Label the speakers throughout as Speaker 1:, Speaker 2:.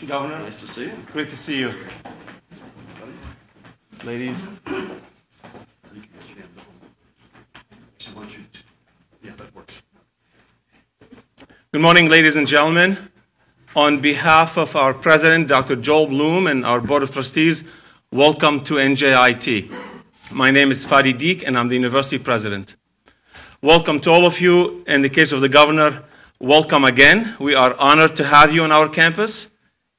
Speaker 1: Governor.
Speaker 2: Nice to see you.
Speaker 1: Great to see you. Ladies.
Speaker 2: I think you can stand up. She wants you to. Yeah, that works.
Speaker 1: Good morning, ladies and gentlemen. On behalf of our president, Dr. Joel Bloom, and our board of trustees, welcome to NJIT. My name is Fadi Deek, and I'm the university president. Welcome to all of you. In the case of the governor, welcome again. We are honored to have you on our campus,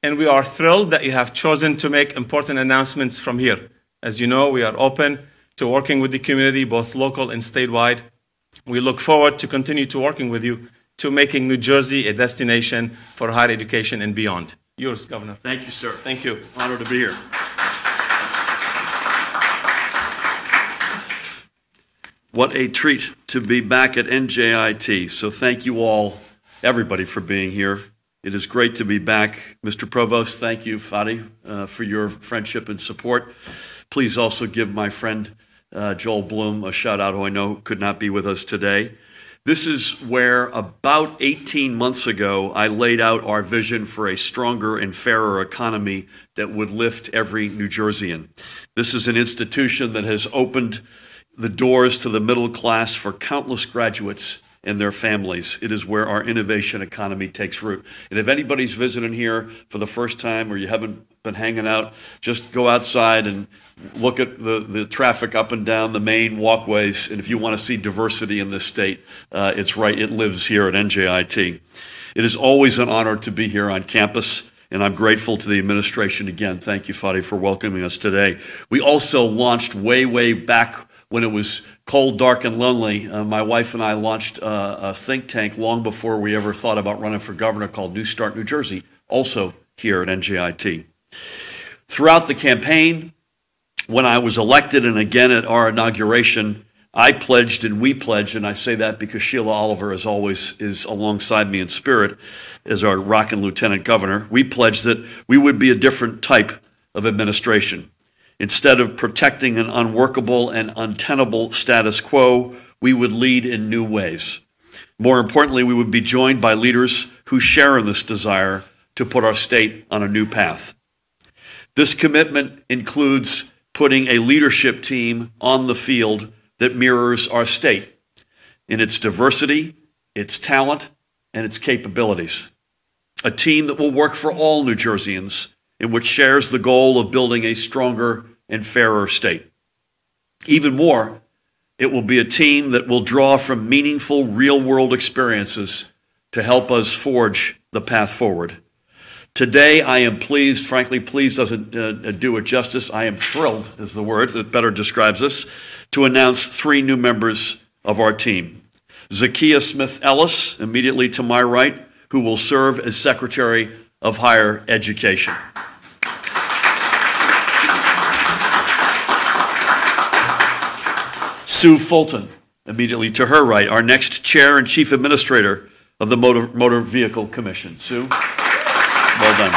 Speaker 1: and we are thrilled that you have chosen to make important announcements from here. As you know, we are open to working with the community, both local and statewide. We look forward to continue to working with you to making New Jersey a destination for higher education and beyond. Yours, Governor.
Speaker 2: Thank you, sir.
Speaker 1: Thank you.
Speaker 2: Honored to be here. What a treat to be back at NJIT. So thank you all, everybody, for being here. It is great to be back. Mr. Provost, thank you, Fadi, for your friendship and support. Please also give my friend Joel Bloom a shout out, who I know could not be with us today. This is where about 18 months ago, I laid out our vision for a stronger and fairer economy that would lift every New Jerseyan. This is an institution that has opened the doors to the middle class for countless graduates and their families. It is where our innovation economy takes root. And if anybody's visiting here for the first time or you haven't been hanging out, just go outside and look at the traffic up and down the main walkways. And if you want to see diversity in this state, it's right, it lives here at NJIT. It is always an honor to be here on campus, and I'm grateful to the administration again. Thank you, Fadi, for welcoming us today. We also launched way back when it was cold, dark, and lonely. My wife and I launched a think tank long before we ever thought about running for governor called New Start New Jersey, also here at NJIT. Throughout the campaign, when I was elected and again at our inauguration, I pledged and we pledged, and I say that because Sheila Oliver, as always, is alongside me in spirit as our rockin' lieutenant governor. We pledged that we would be a different type of administration. Instead of protecting an unworkable and untenable status quo, we would lead in new ways. More importantly, we would be joined by leaders who share in this desire to put our state on a new path. This commitment includes putting a leadership team on the field that mirrors our state in its diversity, its talent, and its capabilities. A team that will work for all New Jerseyans and which shares the goal of building a stronger and fairer state. Even more, it will be a team that will draw from meaningful real-world experiences to help us forge the path forward. Today, I am pleased, frankly, pleased doesn't do it justice. I am thrilled, is the word that better describes us, to announce 3 new members of our team. Zakiya Smith Ellis, immediately to my right, who will serve as Secretary of Higher Education. Sue Fulton, immediately to her right, our next chair and chief administrator of the Motor Vehicle Commission. Sue, well done.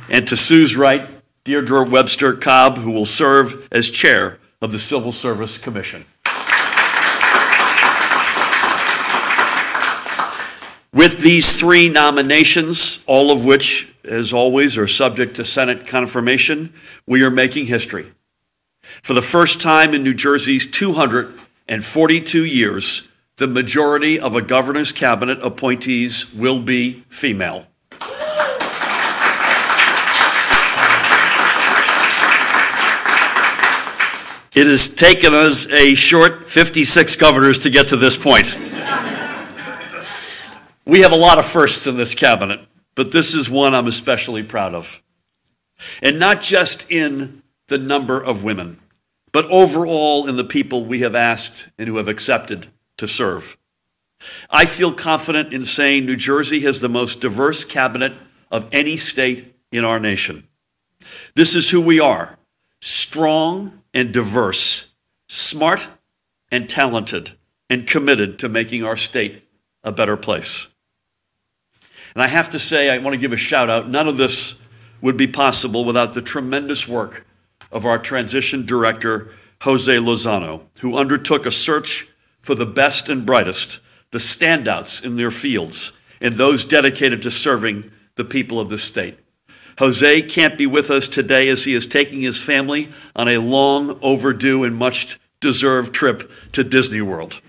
Speaker 2: And to Sue's right, Deirdre Webster Cobb, who will serve as chair of the Civil Service Commission. With these 3 nominations, all of which, as always, are subject to Senate confirmation, we are making history. For the first time in New Jersey's 242 years, the majority of a governor's cabinet appointees will be female. It has taken us a short 56 governors to get to this point. We have a lot of firsts in this cabinet, but this is one I'm especially proud of. And not just in the number of women, but overall in the people we have asked and who have accepted to serve. I feel confident in saying New Jersey has the most diverse cabinet of any state in our nation. This is who we are: strong and diverse, smart and talented, and committed to making our state a better place. And I have to say, I want to give a shout out. None of this would be possible without the tremendous work of our transition director, Jose Lozano, who undertook a search for the best and brightest, the standouts in their fields, and those dedicated to serving the people of this state. Jose can't be with us today as he is taking his family on a long overdue and much deserved trip to Disney World.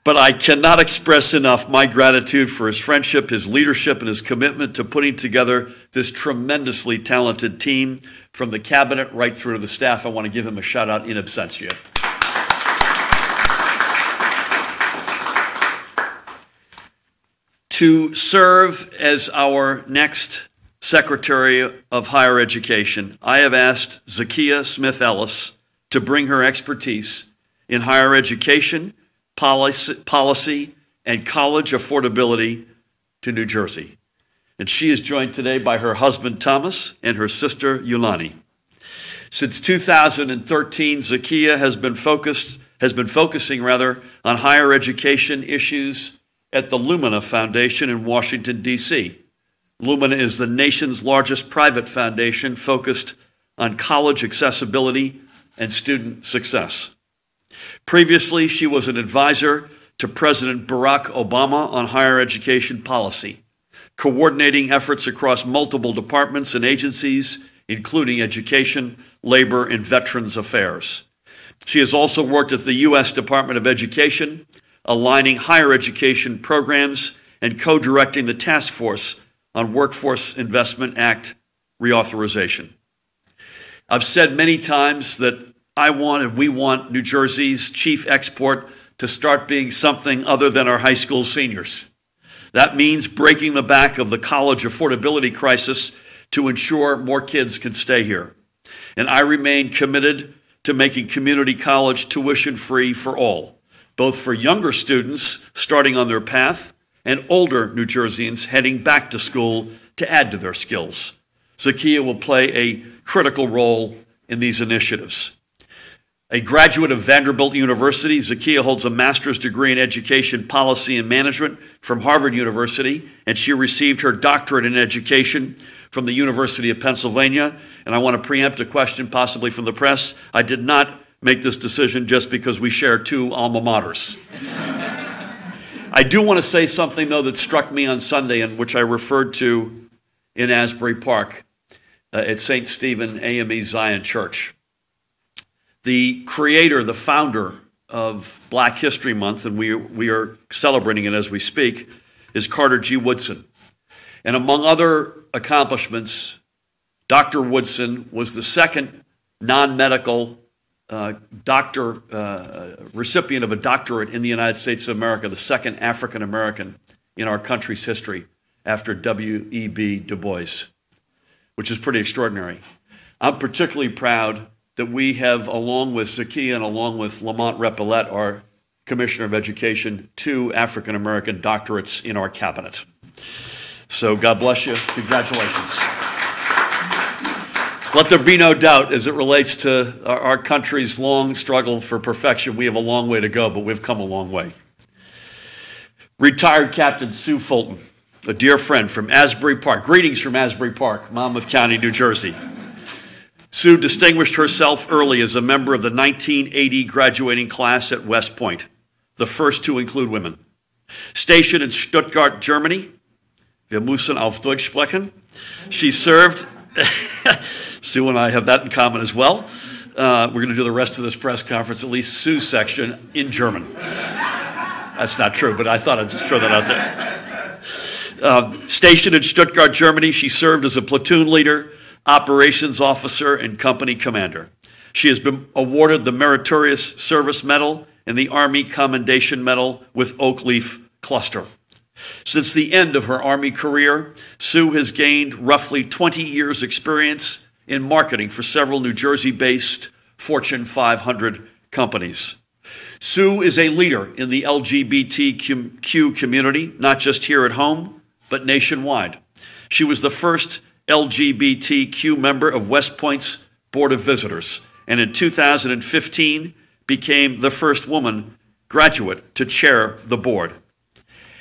Speaker 2: But I cannot express enough my gratitude for his friendship, his leadership, and his commitment to putting together this tremendously talented team from the cabinet right through to the staff. I want to give him a shout out in absentia. To serve as our next Secretary of Higher Education, I have asked Zakiya Smith Ellis to bring her expertise in higher education, policy, and college affordability to New Jersey. And she is joined today by her husband, Thomas, and her sister, Yulani. Since 2013, Zakiya has been focusing on higher education issues at the Lumina Foundation in Washington, D.C. Lumina is the nation's largest private foundation focused on college accessibility and student success. Previously, she was an advisor to President Barack Obama on higher education policy, coordinating efforts across multiple departments and agencies, including education, labor, and veterans affairs. She has also worked at the U.S. Department of Education, aligning higher education programs and co-directing the task force on Workforce Investment Act reauthorization. I've said many times that we want New Jersey's chief export to start being something other than our high school seniors. That means breaking the back of the college affordability crisis to ensure more kids can stay here. And I remain committed to making community college tuition free for all, both for younger students starting on their path and older New Jerseyans heading back to school to add to their skills. Zakiya will play a critical role in these initiatives. A graduate of Vanderbilt University, Zakiya holds a master's degree in education policy and management from Harvard University, and she received her doctorate in education from the University of Pennsylvania. And I want to preempt a question possibly from the press. I did not make this decision just because we share two alma maters. I do want to say something, though, that struck me on Sunday and which I referred to in Asbury Park at St. Stephen AME Zion Church. The creator, the founder of Black History Month, and we are celebrating it as we speak, is Carter G. Woodson. And among other accomplishments, Dr. Woodson was the second non-medical recipient of a doctorate in the United States of America, the second African American in our country's history after W.E.B. Du Bois, which is pretty extraordinary. I'm particularly proud that we have, along with Zakiya and along with Lamont Repillette, our Commissioner of Education, two African American doctorates in our cabinet. So God bless you. Congratulations. Let there be no doubt, as it relates to our country's long struggle for perfection, we have a long way to go, but we've come a long way. Retired Captain Sue Fulton, a dear friend from Asbury Park. Greetings from Asbury Park, Monmouth County, New Jersey. Sue distinguished herself early as a member of the 1980 graduating class at West Point, the first to include women. Stationed in Stuttgart, Germany, wir müssen auf Deutsch sprechen. She served, Sue and I have that in common as well. We're going to do the rest of this press conference, at least Sue's section, in German. That's not true, but I thought I'd just throw that out there. Stationed in Stuttgart, Germany, she served as a platoon leader, operations officer, and company commander. She has been awarded the Meritorious Service Medal and the Army Commendation Medal with Oak Leaf Cluster. Since the end of her Army career, Sue has gained roughly 20 years' experience in marketing for several New Jersey-based Fortune 500 companies. Sue is a leader in the LGBTQ community, not just here at home, but nationwide. She was the first LGBTQ member of West Point's Board of Visitors, and in 2015 became the first woman graduate to chair the board.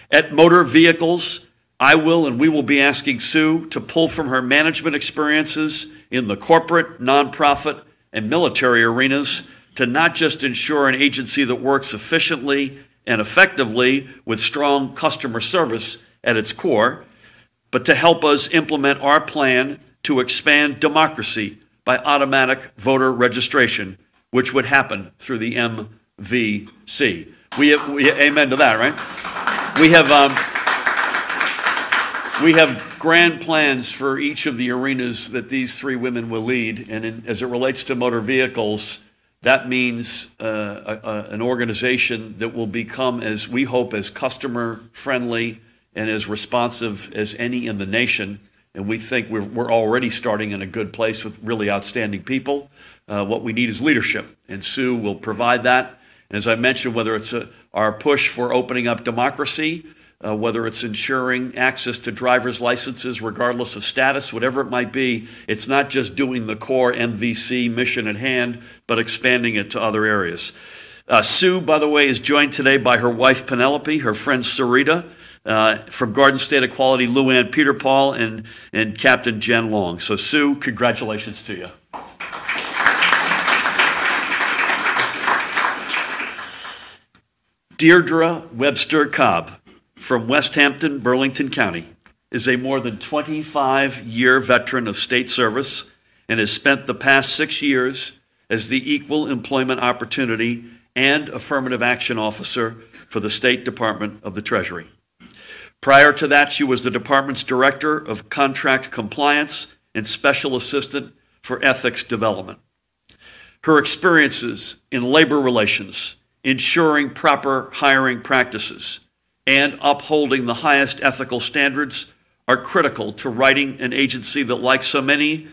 Speaker 2: At Motor Vehicles, we will be asking Sue to pull from her management experiences in the corporate, nonprofit, and military arenas to not just ensure an agency that works efficiently and effectively with strong customer service at its core, but to help us implement our plan to expand democracy by automatic voter registration, which would happen through the MVC. Amen to that, right? We have grand plans for each of the arenas that these three women will lead, and as it relates to motor vehicles, that means an organization that will become, as we hope, as customer-friendly and as responsive as any in the nation. And we think we're already starting in a good place with really outstanding people. What we need is leadership, and Sue will provide that. And as I mentioned, whether it's our push for opening up democracy, whether it's ensuring access to driver's licenses regardless of status, whatever it might be, it's not just doing the core MVC mission at hand, but expanding it to other areas. Sue, by the way, is joined today by her wife Penelope, her friend Sarita, from Garden State Equality, Lou Ann Peter Paul, and Captain Jen Long. So Sue, congratulations to you. Deirdre Webster Cobb from West Hampton, Burlington County, is a more than 25-year veteran of state service and has spent the past 6 years as the Equal Employment Opportunity and Affirmative Action Officer for the State Department of the Treasury. Prior to that, she was the department's Director of Contract Compliance and Special Assistant for Ethics Development. Her experiences in labor relations, ensuring proper hiring practices, and upholding the highest ethical standards are critical to writing an agency that, like so many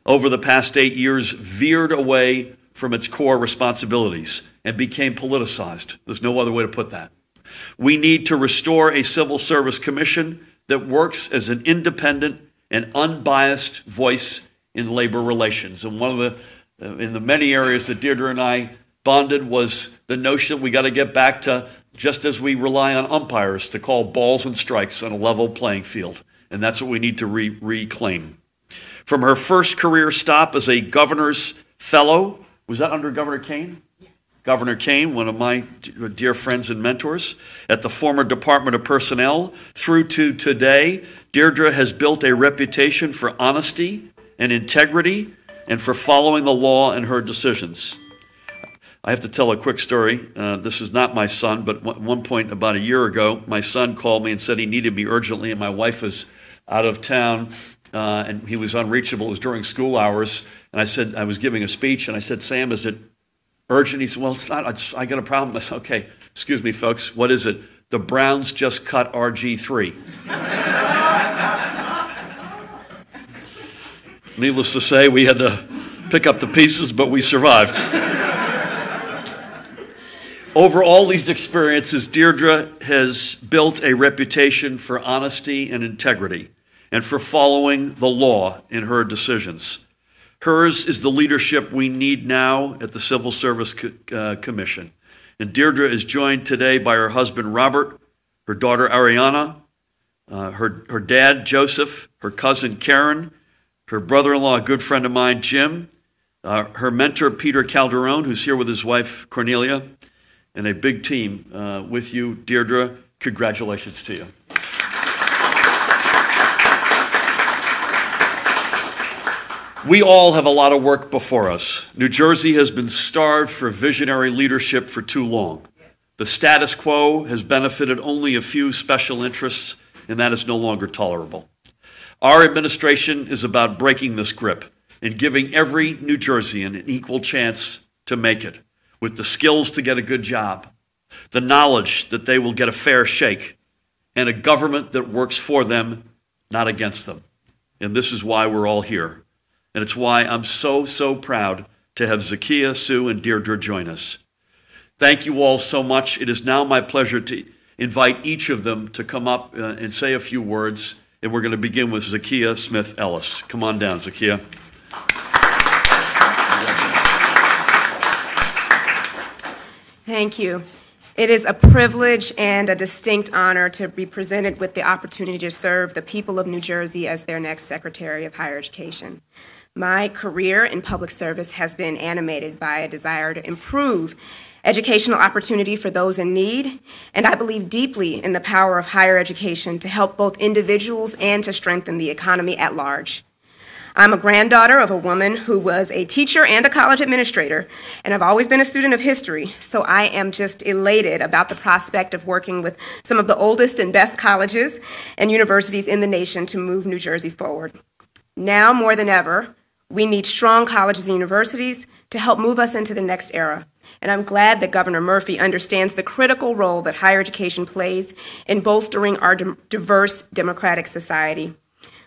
Speaker 2: over the past 8 years, veered away from its core responsibilities and became politicized. There's no other way to put that. We need to restore a civil service commission that works as an independent and unbiased voice in labor relations. And one of in the many areas that Deirdre and I bonded was the notion we got to get back to, just as we rely on umpires to call balls and strikes on a level playing field. And that's what we need to reclaim. From her first career stop as a governor's fellow, was that under Governor Kane? Yes. Governor Kane, one of my dear friends and mentors, at the former Department of Personnel, through to today, Deirdre has built a reputation for honesty and integrity and for following the law in her decisions. I have to tell a quick story. This is not my son, but at one point about a year ago, my son called me and said he needed me urgently, and my wife was out of town, and he was unreachable. It was during school hours, and I said, I was giving a speech, and I said, Sam, is it urgent? He said, well, it's not. I got a problem. I said, okay, excuse me, folks, what is it? The Browns just cut RG3. Needless to say, we had to pick up the pieces, but we survived. Over all these experiences, Deirdre has built a reputation for honesty and integrity and for following the law in her decisions. Hers is the leadership we need now at the Civil Service Commission. And Deirdre is joined today by her husband, Robert, her daughter, Ariana, her dad, Joseph, her cousin, Karen, her brother-in-law, a good friend of mine, Jim, her mentor, Peter Calderon, who's here with his wife, Cornelia, and a big team with you, Deirdre. Congratulations to you. We all have a lot of work before us. New Jersey has been starved for visionary leadership for too long. The status quo has benefited only a few special interests, and that is no longer tolerable. Our administration is about breaking this grip and giving every New Jerseyan an equal chance to make it, with the skills to get a good job, the knowledge that they will get a fair shake, and a government that works for them, not against them. And this is why we're all here. And it's why I'm so proud to have Zakiya, Sue, and Deirdre join us. Thank you all so much. It is now my pleasure to invite each of them to come up and say a few words. And we're going to begin with Zakiya Smith Ellis. Come on down, Zakiya.
Speaker 3: Thank you. It is a privilege and a distinct honor to be presented with the opportunity to serve the people of New Jersey as their next Secretary of Higher Education. My career in public service has been animated by a desire to improve educational opportunity for those in need, and I believe deeply in the power of higher education to help both individuals and to strengthen the economy at large. I'm a granddaughter of a woman who was a teacher and a college administrator, and I've always been a student of history, so I am just elated about the prospect of working with some of the oldest and best colleges and universities in the nation to move New Jersey forward. Now more than ever, we need strong colleges and universities to help move us into the next era. And I'm glad that Governor Murphy understands the critical role that higher education plays in bolstering our diverse democratic society.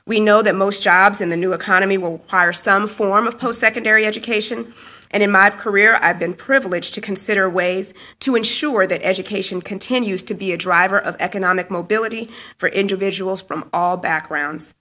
Speaker 3: We know that most jobs in the new economy will require some form of post-secondary education, and in my career, I've been privileged to consider ways to ensure that education continues to be a driver of economic mobility for individuals from all backgrounds.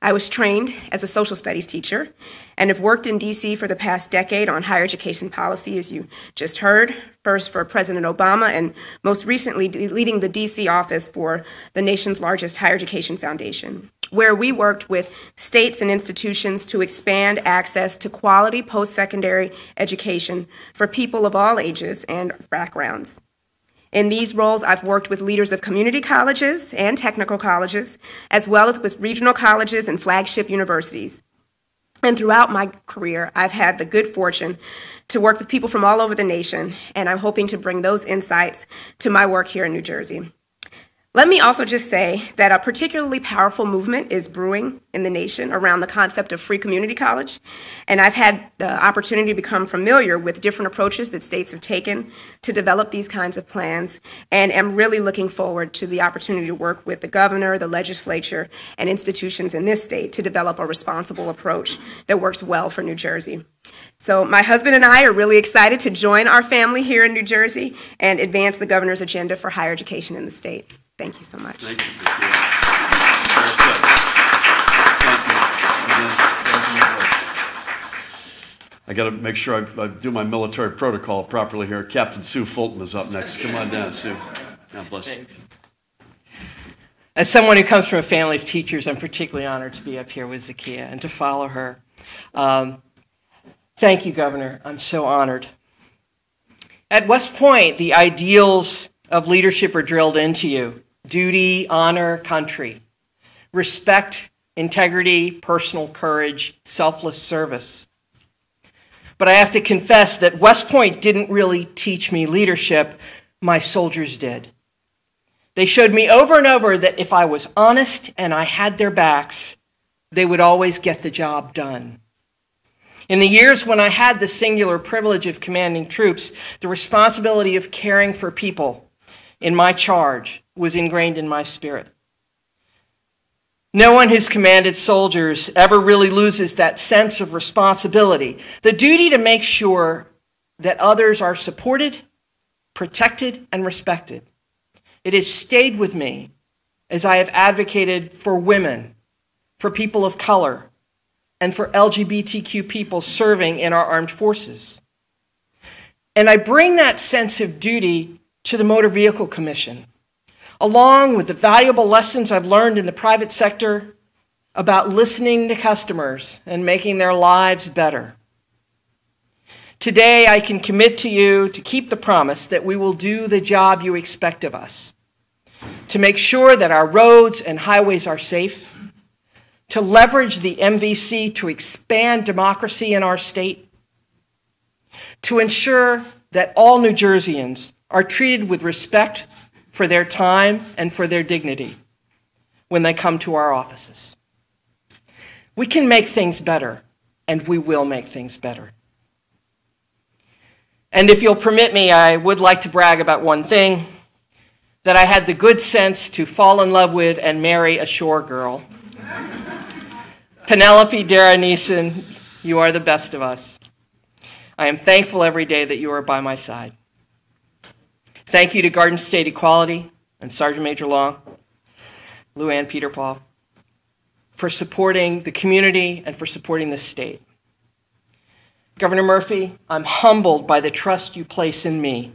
Speaker 3: I was trained as a social studies teacher and have worked in D.C. for the past decade on higher education policy, as you just heard, first for President Obama and most recently leading the D.C. office for the nation's largest higher education foundation, where we worked with states and institutions to expand access to quality post-secondary education for people of all ages and backgrounds. In these roles, I've worked with leaders of community colleges and technical colleges, as well as with regional colleges and flagship universities. And throughout my career, I've had the good fortune to work with people from all over the nation, and I'm hoping to bring those insights to my work here in New Jersey. Let me also just say that a particularly powerful movement is brewing in the nation around the concept of free community college, and I've had the opportunity to become familiar with different approaches that states have taken to develop these kinds of plans, and am really looking forward to the opportunity to work with the governor, the legislature, and institutions in this state to develop a responsible approach that works well for New Jersey. So my husband and I are really excited to join our family here in New Jersey and advance the governor's agenda for higher education in the state. Thank you so much.
Speaker 2: Thank you, Zakiya. I got to make sure I do my military protocol properly here. Captain Sue Fulton is up next. Come on down, Sue. God bless you.
Speaker 4: Thanks. As someone who comes from a family of teachers, I'm particularly honored to be up here with Zakiya and to follow her. Thank you, Governor. I'm so honored. At West Point, the ideals of leadership are drilled into you. Duty, honor, country. Respect, integrity, personal courage, selfless service. But I have to confess that West Point didn't really teach me leadership. My soldiers did. They showed me over and over that if I was honest and I had their backs, they would always get the job done. In the years when I had the singular privilege of commanding troops, the responsibility of caring for people in my charge was ingrained in my spirit. No one who's commanded soldiers ever really loses that sense of responsibility, the duty to make sure that others are supported, protected, and respected. It has stayed with me as I have advocated for women, for people of color, and for LGBTQ people serving in our armed forces. And I bring that sense of duty to the Motor Vehicle Commission, along with the valuable lessons I've learned in the private sector about listening to customers and making their lives better. Today, I can commit to you to keep the promise that we will do the job you expect of us, to make sure that our roads and highways are safe, to leverage the MVC to expand democracy in our state, to ensure that all New Jerseyans are treated with respect for their time and for their dignity when they come to our offices. We can make things better, and we will make things better. And if you'll permit me, I would like to brag about one thing, that I had the good sense to fall in love with and marry a shore girl. Penelope Dara Neeson, you are the best of us. I am thankful every day that you are by my side. Thank you to Garden State Equality and Sergeant Major Long, Lou Ann Peter Paul, for supporting the community and for supporting the state. Governor Murphy, I'm humbled by the trust you place in me.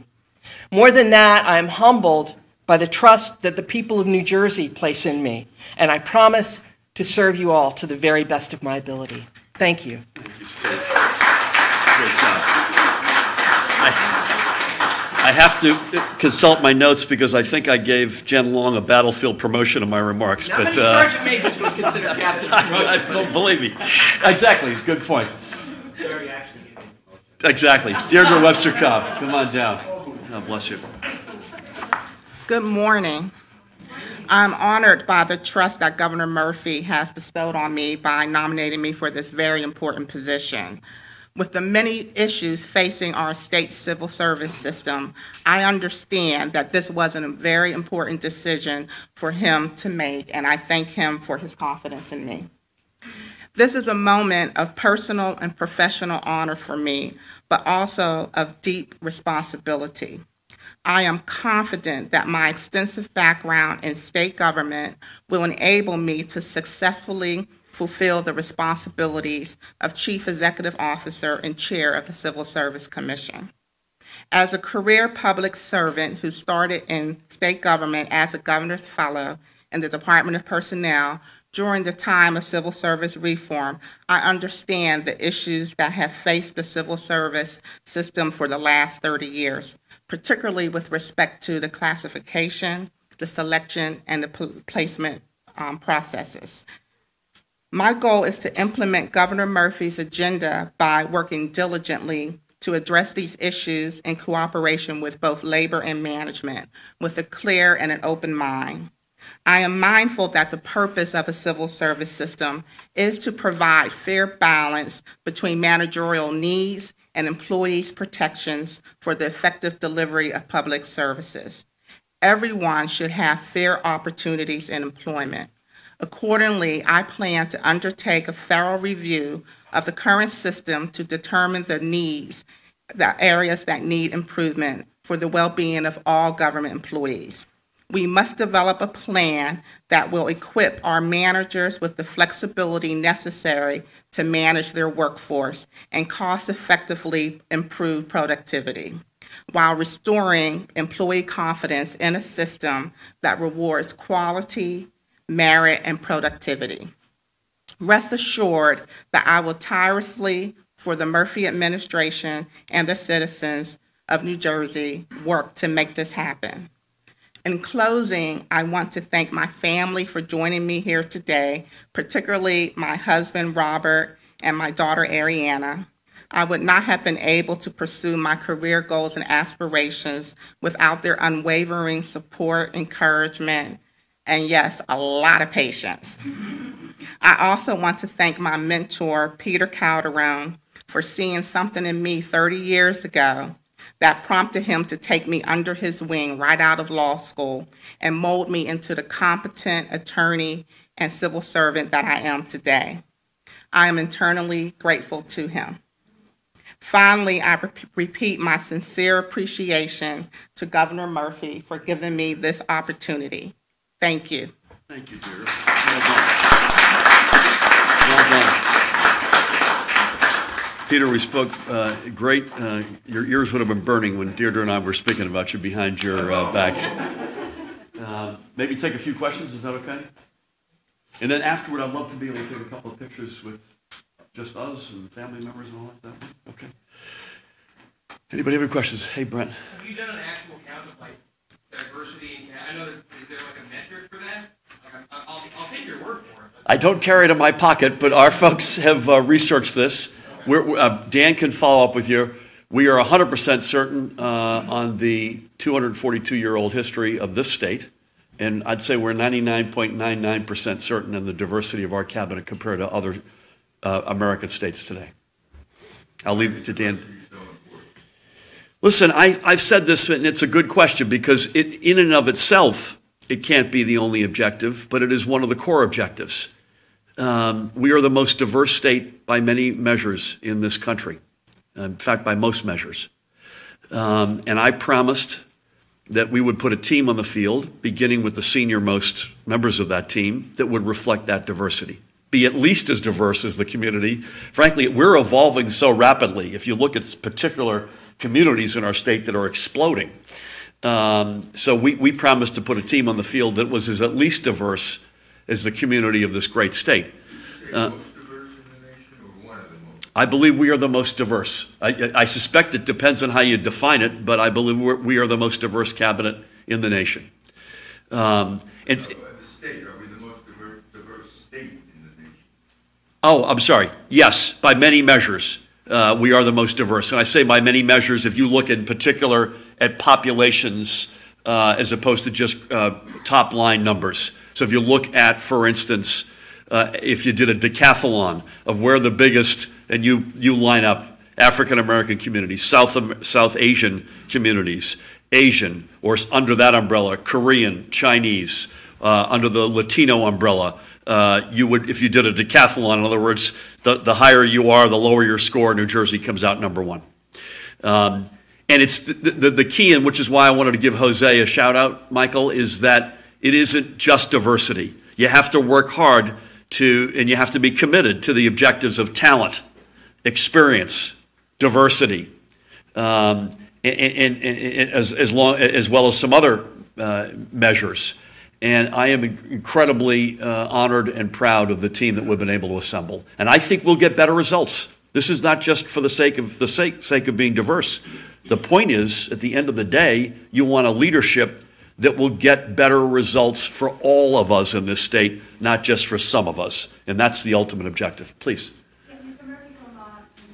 Speaker 4: More than that, I'm humbled by the trust that the people of New Jersey place in me, and I promise to serve you all to the very best of my ability. Thank you.
Speaker 2: Thank you, sir. Great job. I have to consult my notes because I think I gave Jen Long a battlefield promotion in my remarks.
Speaker 4: Not many sergeant majors would consider captain promotion.
Speaker 2: Believe me. Exactly. Good point. Exactly. Deirdre Webster Cobb, come on down. God bless you.
Speaker 5: Good morning. I'm honored by the trust that Governor Murphy has bestowed on me by nominating me for this very important position. With the many issues facing our state civil service system, I understand that this was a very important decision for him to make, and I thank him for his confidence in me. This is a moment of personal and professional honor for me, but also of deep responsibility. I am confident that my extensive background in state government will enable me to successfully fulfill the responsibilities of Chief Executive Officer and Chair of the Civil Service Commission. As a career public servant who started in state government as a governor's fellow in the Department of Personnel during the time of civil service reform, I understand the issues that have faced the civil service system for the last 30 years, particularly with respect to the classification, the selection, and the placement processes. My goal is to implement Governor Murphy's agenda by working diligently to address these issues in cooperation with both labor and management, with a clear and an open mind. I am mindful that the purpose of a civil service system is to provide fair balance between managerial needs and employees' protections for the effective delivery of public services. Everyone should have fair opportunities in employment. Accordingly, I plan to undertake a thorough review of the current system to determine the needs, the areas that need improvement for the well-being of all government employees. We must develop a plan that will equip our managers with the flexibility necessary to manage their workforce and cost-effectively improve productivity, while restoring employee confidence in a system that rewards quality, merit, and productivity. Rest assured that I will tirelessly, for the Murphy administration and the citizens of New Jersey, work to make this happen. In closing, I want to thank my family for joining me here today, particularly my husband, Robert, and my daughter, Ariana. I would not have been able to pursue my career goals and aspirations without their unwavering support, encouragement, and yes, a lot of patience. I also want to thank my mentor, Peter Calderon, for seeing something in me 30 years ago that prompted him to take me under his wing right out of law school and mold me into the competent attorney and civil servant that I am today. I am eternally grateful to him. Finally, I repeat my sincere appreciation to Governor Murphy for giving me this opportunity. Thank you.
Speaker 2: Thank you, Deirdre. Well done. Well done. Peter, we spoke great. Your ears would have been burning when Deirdre and I were speaking about you behind your back. Maybe take a few questions. Is that okay? And then afterward, I'd love to be able to take a couple of pictures with just us and family members and all like that. Okay. Anybody have any questions? Hey, Brent.
Speaker 6: Have you done an actual count of like diversity? I know that, is there like a metric for that? Like I'll take your word for it.
Speaker 2: I don't carry it in my pocket, but our folks have researched this. Dan can follow up with you. We are 100% certain on the 242-year-old history of this state, and I'd say we're 99.99% certain in the diversity of our cabinet compared to other American states today. I'll leave it to Dan. Listen, I've said this, and it's a good question because in and of itself, it can't be the only objective, but it is one of the core objectives. We are the most diverse state by many measures in this country. In fact, by most measures. And I promised that we would put a team on the field, beginning with the senior-most members of that team, that would reflect that diversity. Be at least as diverse as the community. Frankly, we're evolving so rapidly. If you look at particular communities in our state that are exploding. So we promised to put a team on the field that was as at least diverse as the community of this great state. I believe we are the most diverse. I suspect it depends on how you define it, but I believe we are the most diverse cabinet in the nation.
Speaker 7: The state, are we the most diverse state in the nation?
Speaker 2: Oh, I'm sorry. Yes, by many measures, we are the most diverse. And I say by many measures, if you look in particular at populations as opposed to just top line numbers. So if you look at, for instance, if you did a decathlon of where the biggest, and you line up African American communities, South Asian communities, Asian, or under that umbrella, Korean, Chinese, under the Latino umbrella, you would, if you did a decathlon, in other words, the higher you are, the lower your score, New Jersey comes out number one. And it's the key, and which is why I wanted to give Jose a shout out, Michael, is that it isn't just diversity. You have to work hard and you have to be committed to the objectives of talent, experience, diversity, and as well as some other measures. And I am incredibly honored and proud of the team that we've been able to assemble. And I think we'll get better results. This is not just for the sake of being diverse. The point is, at the end of the day, you want a leadership that will get better results for all of us in this state, not just for some of us. And that's the ultimate objective. Please.
Speaker 8: Yeah, Mr. Murphy, from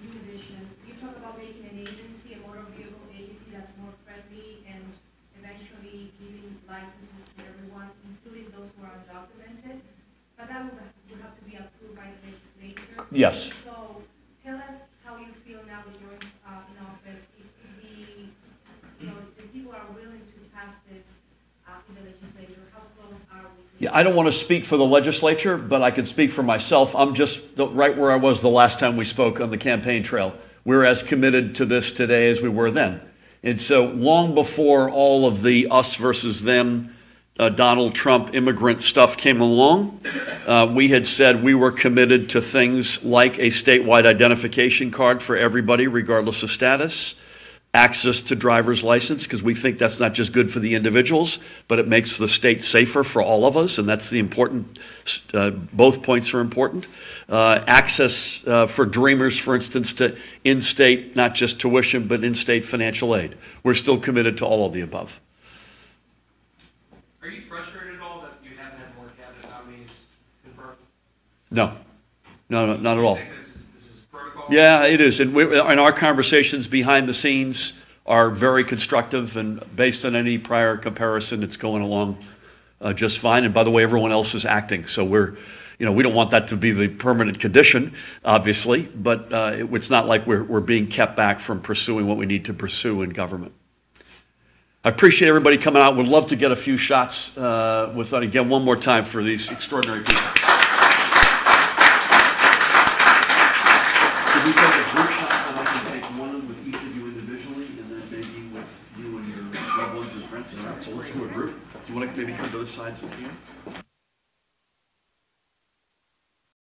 Speaker 8: Univision, you talk about making an agency, a motor vehicle agency that's more friendly and eventually giving licenses to everyone, including those who are undocumented. But that would have to be approved by the legislature.
Speaker 2: Yes.
Speaker 8: So tell us how you feel now that you're in office. If the people are willing to pass this in the legislature, how close are we?
Speaker 2: Yeah, I don't want to speak for the legislature, but I can speak for myself. I'm just right where I was the last time we spoke on the campaign trail. We're as committed to this today as we were then. And so long before all of the us versus them, Donald Trump immigrant stuff came along, we had said we were committed to things like a statewide identification card for everybody, regardless of status, access to driver's license, because we think that's not just good for the individuals, but it makes the state safer for all of us, and that's the important, both points are important. Access for dreamers, for instance, to in-state, not just tuition, but in-state financial aid. We're still committed to all of the above.
Speaker 6: Are you frustrated at all that you haven't had more cabinet nominees confirmed?
Speaker 2: No, not at all.
Speaker 6: Do you think this is protocol?
Speaker 2: Yeah, it is. And our conversations behind the scenes are very constructive, and based on any prior comparison, it's going along just fine. And by the way, everyone else is acting. So we don't want that to be the permanent condition, obviously, but it's not like we're being kept back from pursuing what we need to pursue in government. I appreciate everybody coming out. Would love to get a few shots with, again, one more time for these extraordinary people. Could we take a group shot, and I can take one with each of you individually, and then maybe with you and your loved ones and friends? So let's do a group. Do you want to maybe come to the sides of here?